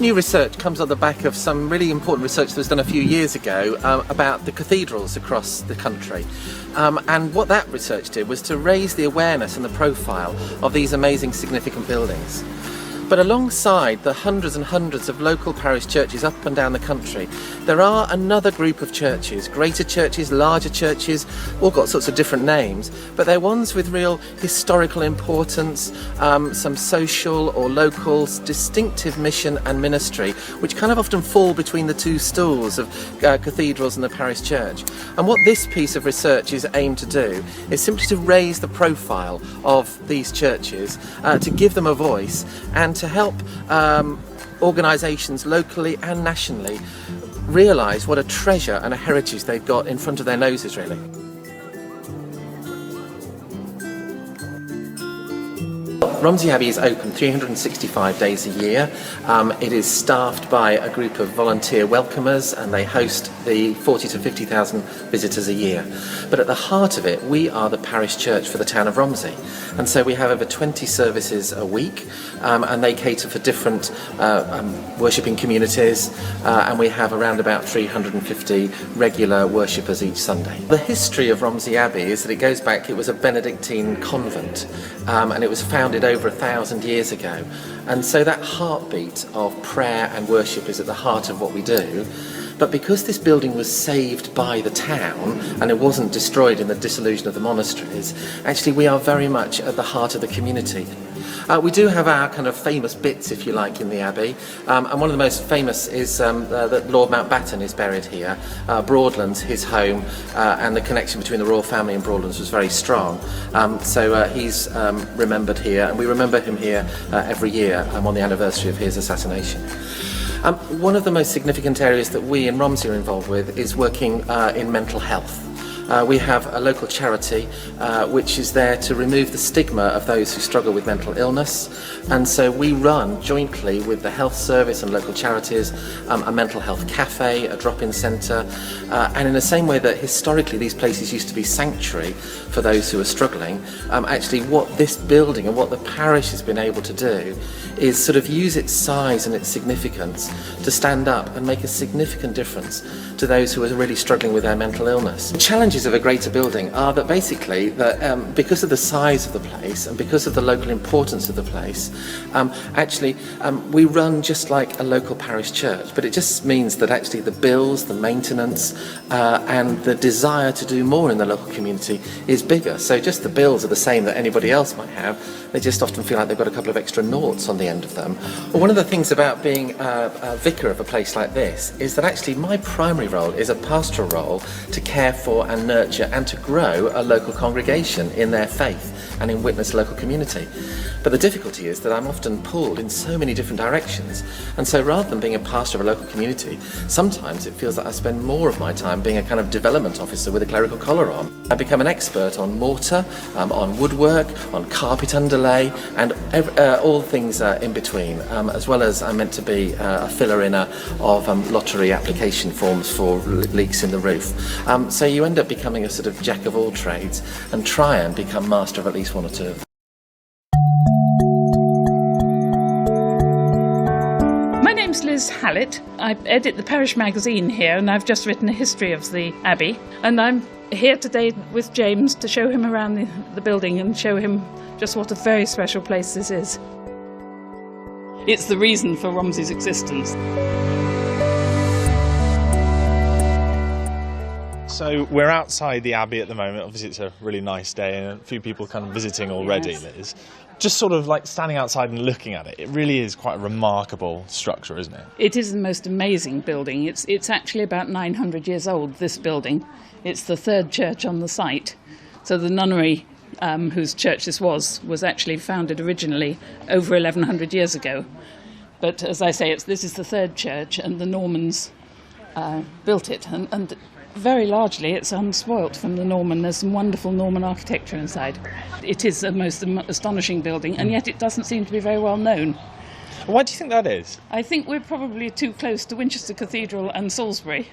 new research comes on the back of some really important research that was done a few years ago about the cathedrals across the country. And what that research did was to raise the awareness and the profile of these amazing significant buildings. But alongside the hundreds and hundreds of local parish churches up and down the country, there are another group of churches, greater churches, larger churches, all got sorts of different names, but they're ones with real historical importance, some social or local distinctive mission and ministry, which kind of often fall between the two stools of cathedrals and the parish church. And what this piece of research is aimed to do is simply to raise the profile of these churches, to give them a voice, and to help organisations locally and nationally realise what a treasure and a heritage they've got in front of their noses, really. Romsey Abbey is open 365 days a year. It is staffed by a group of volunteer welcomers, and they host the 40 to 50,000 visitors a year. But at the heart of it, we are the parish church for the town of Romsey. And so we have over 20 services a week, and they cater for different worshipping communities, and we have around about 350 regular worshippers each Sunday. The history of Romsey Abbey is that it goes back, it was a Benedictine convent, and it was founded over 1,000 years ago, and so that heartbeat of prayer and worship is at the heart of what we do. But because this building was saved by the town and it wasn't destroyed in the dissolution of the monasteries, actually we are very much at the heart of the community. We do have our kind of famous bits, if you like, in the Abbey, and one of the most famous is that Lord Mountbatten is buried here. Broadlands, his home, and the connection between the royal family and Broadlands was very strong. So he's remembered here, and we remember him here every year on the anniversary of his assassination. One of the most significant areas that we in Romsey are involved with is working in mental health. We have a local charity which is there to remove the stigma of those who struggle with mental illness, and so we run jointly with the health service and local charities a mental health cafe, a drop-in centre, and in the same way that historically these places used to be sanctuary for those who are struggling, actually what this building and what the parish has been able to do is sort of use its size and its significance to stand up and make a significant difference to those who are really struggling with their mental illness. The challenges of a greater building are that basically that because of the size of the place and because of the local importance of the place, we run just like a local parish church, but it just means that actually the bills, the maintenance and the desire to do more in the local community is bigger. So just the bills are the same that anybody else might have, they just often feel like they've got a couple of extra noughts on the end of them. Well, one of the things about being a vicar of a place like this is that actually my primary role is a pastoral role to care for and nurture and to grow a local congregation in their faith and in witness local community. But the difficulty is that I'm often pulled in so many different directions, and so rather than being a pastor of a local community, sometimes it feels like I spend more of my time being a kind of development officer with a clerical collar on. I become an expert on mortar, on woodwork, on carpet underlay, and all things in between, as well as I'm meant to be a filler-inner of lottery application forms for leaks in the roof. So you end up becoming a sort of jack of all trades and try and become master of at least one or two of them. My name's Liz Hallett. I edit the parish magazine here, and I've just written a history of the Abbey, and I'm here today with James to show him around the building and show him just what a very special place this is. It's the reason for Romsey's existence. So we're outside the Abbey at the moment. Obviously it's a really nice day and a few people kind of visiting already, yes. Liz. Just sort of like standing outside and looking at it, it really is quite a remarkable structure, isn't it? It is the most amazing building. It's actually about 900 years old, this building. It's the third church on the site. So the nunnery whose church this was actually founded originally over 1100 years ago. But as I say, this is the third church, and the Normans built it. And very largely it's unspoilt from the Norman. There's some wonderful Norman architecture inside. It is a most astonishing building, and yet it doesn't seem to be very well known. Why do you think that is? I think we're probably too close to Winchester Cathedral and Salisbury,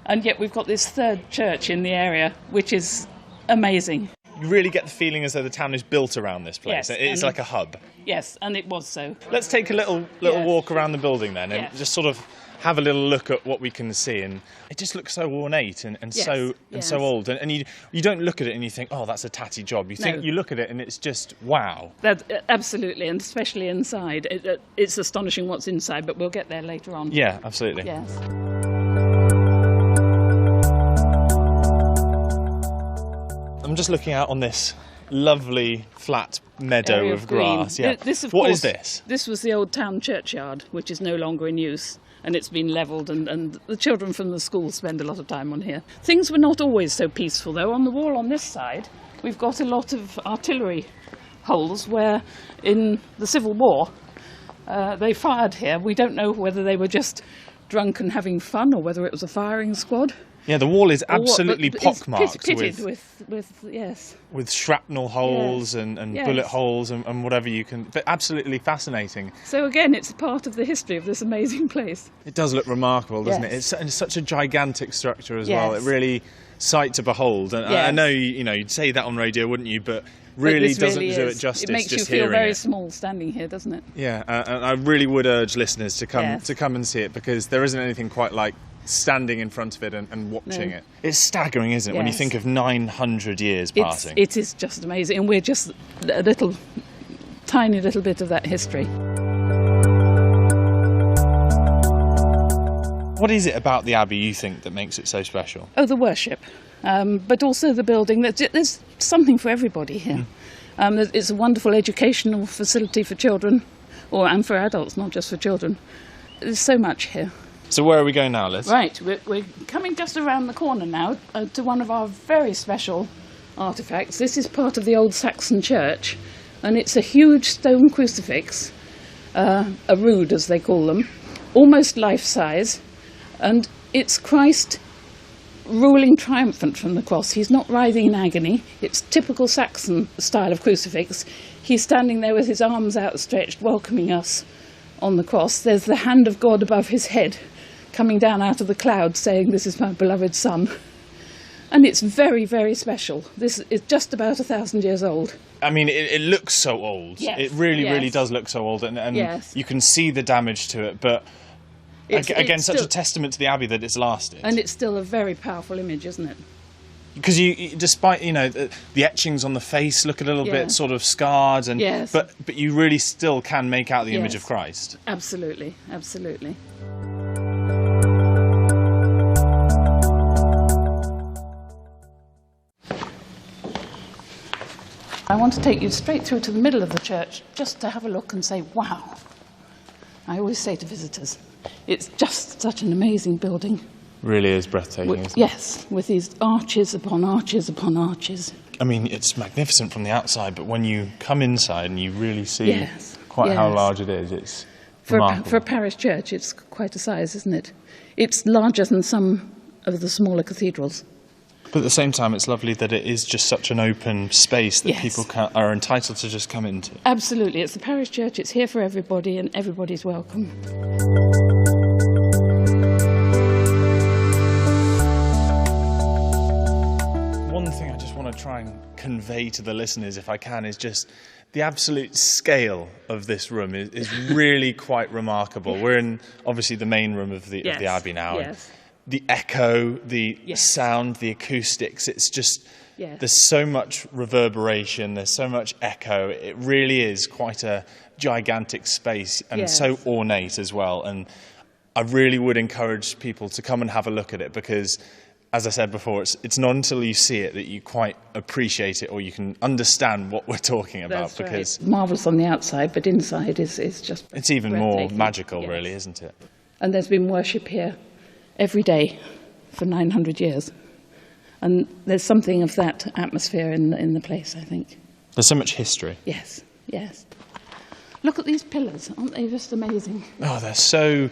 and yet we've got this third church in the area, which is amazing. you really get the feeling as though the town is built around this place. Yes, It's like a hub. Yes, and it was so. Let's take a little walk around the building then, and just sort of have a little look at what we can see, and it just looks so ornate and so old, and you don't look at it and you think, oh, that's a tatty job. You look at it and it's just wow. Absolutely, and especially inside. It's astonishing what's inside, but we'll get there later on. Yeah, absolutely. Yes. I'm just looking out on this lovely flat meadow of grass. Yeah. What is this? This was the old town churchyard, which is no longer in use. And it's been levelled, and the children from the school spend a lot of time on here. Things were not always so peaceful, though. On the wall on this side, we've got a lot of artillery holes where, in the Civil War, they fired here. We don't know whether they were just drunk and having fun or whether it was a firing squad. Yeah, the wall is absolutely pockmarked pitted with shrapnel holes and bullet holes and whatever you can. But absolutely fascinating. So again, it's part of the history of this amazing place. It does look remarkable, doesn't it? It's such a gigantic structure as well. It really sight to behold. And I know you'd say that on radio, wouldn't you? But really doesn't do it justice. It makes just you feel very it. small standing here, doesn't it? Yeah, and I really would urge listeners to come and see it, because there isn't anything quite like standing in front of it and watching it. It's staggering, isn't it, when you think of 900 years passing? It is just amazing, and we're just a tiny little bit of that history. What is it about the Abbey you think that makes it so special? Oh, the worship, but also the building. There's something for everybody here. It's a wonderful educational facility for children, and for adults, not just for children. There's so much here. So where are we going now, Liz? Right, we're coming just around the corner now to one of our very special artefacts. This is part of the old Saxon church, and it's a huge stone crucifix, a rood as they call them, almost life-size, and it's Christ ruling triumphant from the cross. He's not writhing in agony. It's typical Saxon style of crucifix. He's standing there with his arms outstretched, welcoming us on the cross. There's the hand of God above his head, coming down out of the clouds, saying, "This is my beloved Son." And it's very, very special. This is just about 1,000 years old. I mean, it looks so old. Yes. It really does look so old, and you can see the damage to it, but again, such a testament to the Abbey that it's lasted. And it's still a very powerful image, isn't it? Because despite the etchings on the face look a little bit sort of scarred, but you really still can make out the image of Christ. Absolutely, absolutely. I want to take you straight through to the middle of the church just to have a look and say, wow. I always say to visitors, it's just such an amazing building. Really is breathtaking, isn't it? Yes, with these arches upon arches upon arches. I mean, it's magnificent from the outside, but when you come inside and you really see quite how large it is, it's remarkable. For a parish church, it's quite a size, isn't it? It's larger than some of the smaller cathedrals. But at the same time, it's lovely that it is just such an open space that people are entitled to just come into. Absolutely. It's the parish church. It's here for everybody, and everybody's welcome. One thing I just want to try and convey to the listeners, if I can, is just the absolute scale of this room is really quite remarkable. We're in, obviously, the main room of the Abbey now. Yes. The echo, the sound, the acoustics, it's just, there's so much reverberation, there's so much echo. It really is quite a gigantic space and so ornate as well. And I really would encourage people to come and have a look at it, because, as I said before, it's not until you see it that you quite appreciate it or you can understand what we're talking about. That's right. It's marvellous on the outside, but inside is just it's even more magical, really, isn't it? And there's been worship here every day for 900 years. And there's something of that atmosphere in the place, I think. There's so much history. Yes, yes. Look at these pillars, aren't they just amazing? Oh, they're so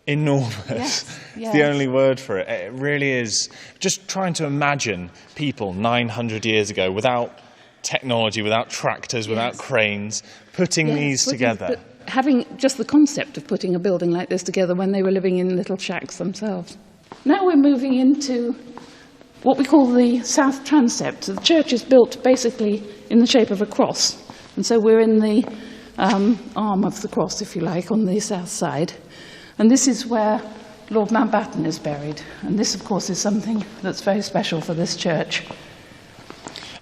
enormous. Yes. It's the only word for it. It really is. Just trying to imagine people 900 years ago without technology, without tractors, without cranes, putting these together. Having just the concept of putting a building like this together when they were living in little shacks themselves. Now we're moving into what we call the south transept. The church is built basically in the shape of a cross, and so we're in the arm of the cross, if you like, on the south side. And this is where Lord Mountbatten is buried, and this, of course, is something that's very special for this church.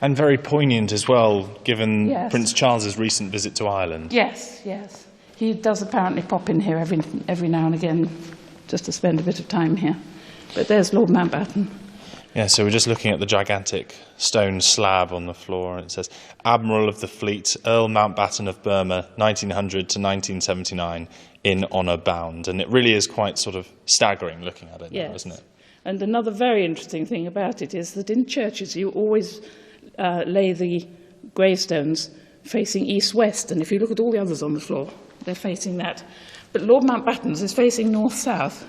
And very poignant as well, given Yes. Prince Charles's recent visit to Ireland. Yes, yes. He does apparently pop in here every now and again, just to spend a bit of time here. But there's Lord Mountbatten. Yeah, so we're just looking at the gigantic stone slab on the floor, and it says, Admiral of the Fleet, Earl Mountbatten of Burma, 1900 to 1979, in honour bound. And it really is quite sort of staggering looking at it now, isn't it? And another very interesting thing about it is that in churches you always lay the gravestones facing east-west, and if you look at all the others on the floor, they're facing that. But Lord Mountbatten's is facing north-south,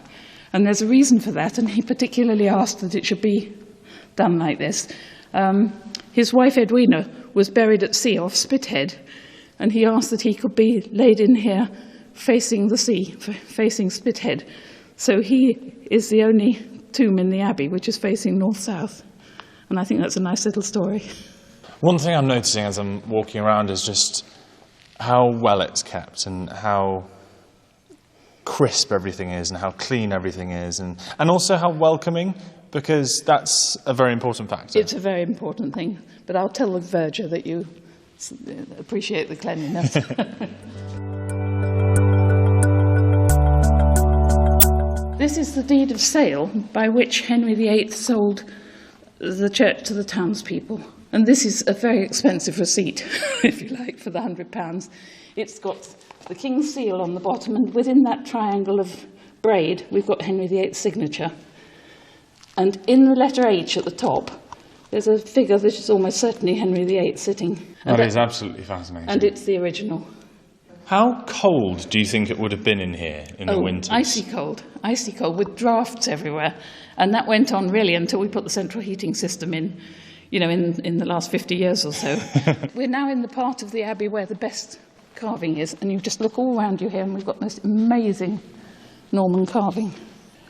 and there's a reason for that, and he particularly asked that it should be done like this. His wife Edwina was buried at sea off Spithead, and he asked that he could be laid in here facing the sea, facing Spithead. So he is the only tomb in the abbey which is facing north-south, and I think that's a nice little story. One thing I'm noticing as I'm walking around is just how well it's kept and how crisp everything is and how clean everything is, and also how welcoming, because that's a very important factor. It's a very important thing, but I'll tell the verger that you appreciate the cleanliness. This is the deed of sale by which Henry VIII sold the church to the townspeople. And this is a very expensive receipt, if you like, for the £100. It's got the King's seal on the bottom, and within that triangle of braid, we've got Henry VIII's signature. And in the letter H at the top, there's a figure that is almost certainly Henry VIII sitting. That is absolutely fascinating. And it's the original. How cold do you think it would have been in here in the winters? Icy cold, with drafts everywhere. And that went on really until we put the central heating system in, in the last 50 years or so. We're now in the part of the abbey where the best carving is, and you just look all around you here and we've got this amazing Norman carving.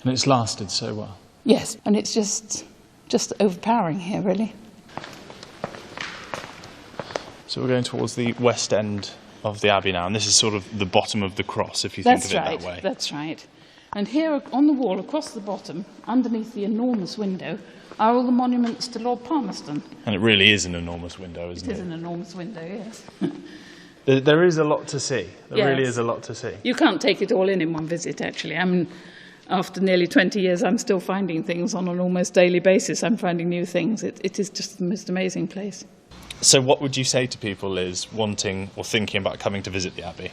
And it's lasted so well. Yes, and it's just overpowering here, really. So we're going towards the west end of the abbey now, and this is sort of the bottom of the cross, if you think of it that way. That's right. And here on the wall, across the bottom, underneath the enormous window, are all the monuments to Lord Palmerston. And it really is an enormous window, isn't it? It is an enormous window, yes. There is a lot to see. There Yes. really is a lot to see. You can't take it all in one visit, actually. I mean, after nearly 20 years, I'm still finding things on an almost daily basis. I'm finding new things. It is just the most amazing place. So what would you say to people is wanting or thinking about coming to visit the abbey?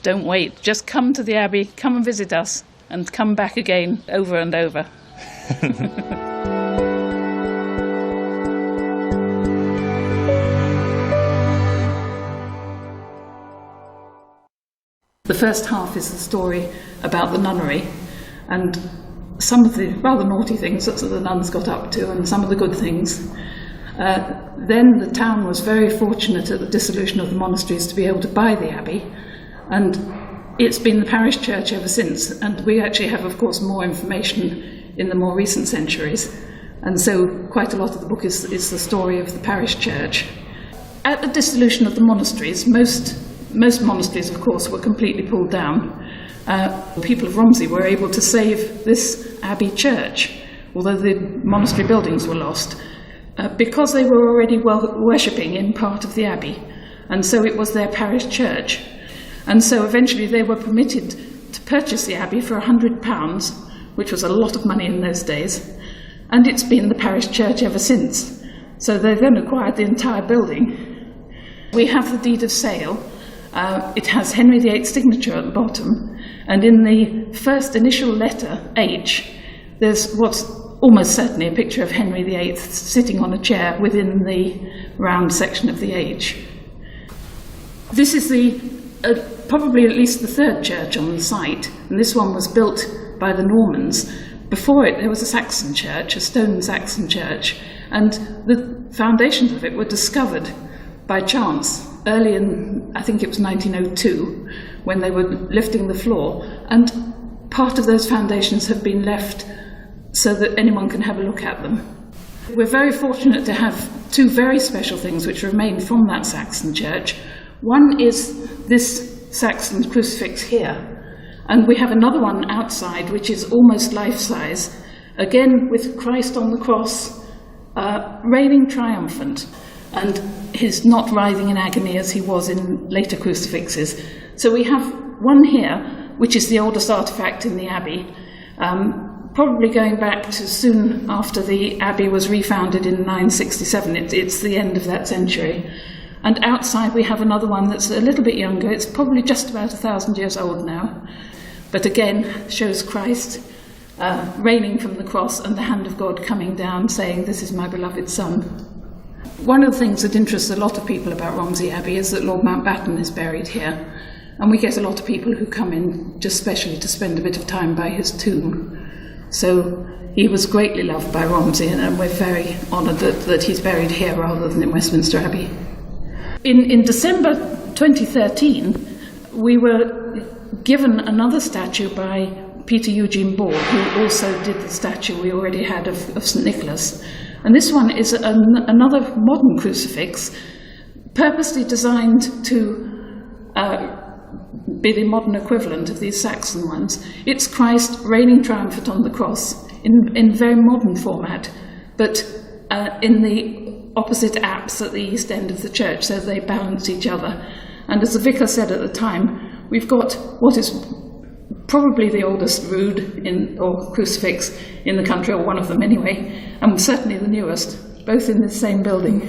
Don't wait. Just come to the abbey, come and visit us, and come back again over and over. The first half is the story about the nunnery and some of the rather naughty things that the nuns got up to and some of the good things. Then the town was very fortunate at the dissolution of the monasteries to be able to buy the abbey, and it's been the parish church ever since, and we actually have, of course, more information in the more recent centuries, and so quite a lot of the book is the story of the parish church. At the dissolution of the monasteries, most monasteries, of course, were completely pulled down. The people of Romsey were able to save this abbey church, although the monastery buildings were lost, because they were already worshipping in part of the abbey, and so it was their parish church. And so eventually they were permitted to purchase the abbey for £100, which was a lot of money in those days, and it's been the parish church ever since. So they then acquired the entire building. We have the deed of sale. It has Henry VIII's signature at the bottom, and in the first initial letter, H, there's what's almost certainly a picture of Henry VIII sitting on a chair within the round section of the H. This is probably at least the third church on the site, and this one was built by the Normans. Before it, there was a Saxon church, a stone Saxon church, and the foundations of it were discovered by chance early in, I think it was 1902, when they were lifting the floor, and part of those foundations have been left so that anyone can have a look at them. We're very fortunate to have two very special things which remain from that Saxon church. One is this Saxon crucifix here, and we have another one outside which is almost life-size, again with Christ on the cross, reigning triumphant, and he's not writhing in agony as he was in later crucifixes. So we have one here, which is the oldest artefact in the Abbey, probably going back to soon after the Abbey was refounded in 967. It's the end of that century. And outside we have another one that's a little bit younger. It's probably just about 1,000 years old now. But again, shows Christ reigning from the cross and the hand of God coming down saying, "This is my beloved Son." One of the things that interests a lot of people about Romsey Abbey is that Lord Mountbatten is buried here. And we get a lot of people who come in just specially to spend a bit of time by his tomb. So he was greatly loved by Romsey, and we're very honoured that he's buried here rather than in Westminster Abbey. In December 2013, we were given another statue by Peter Eugene Ball, who also did the statue we already had of St. Nicholas. And this one is another modern crucifix, purposely designed to be the modern equivalent of these Saxon ones. It's Christ reigning triumphant on the cross in very modern format, but in the opposite apse at the east end of the church, so they balance each other. And as the vicar said at the time, we've got what is probably the oldest rood or crucifix in the country, or one of them anyway, and certainly the newest, both in the same building.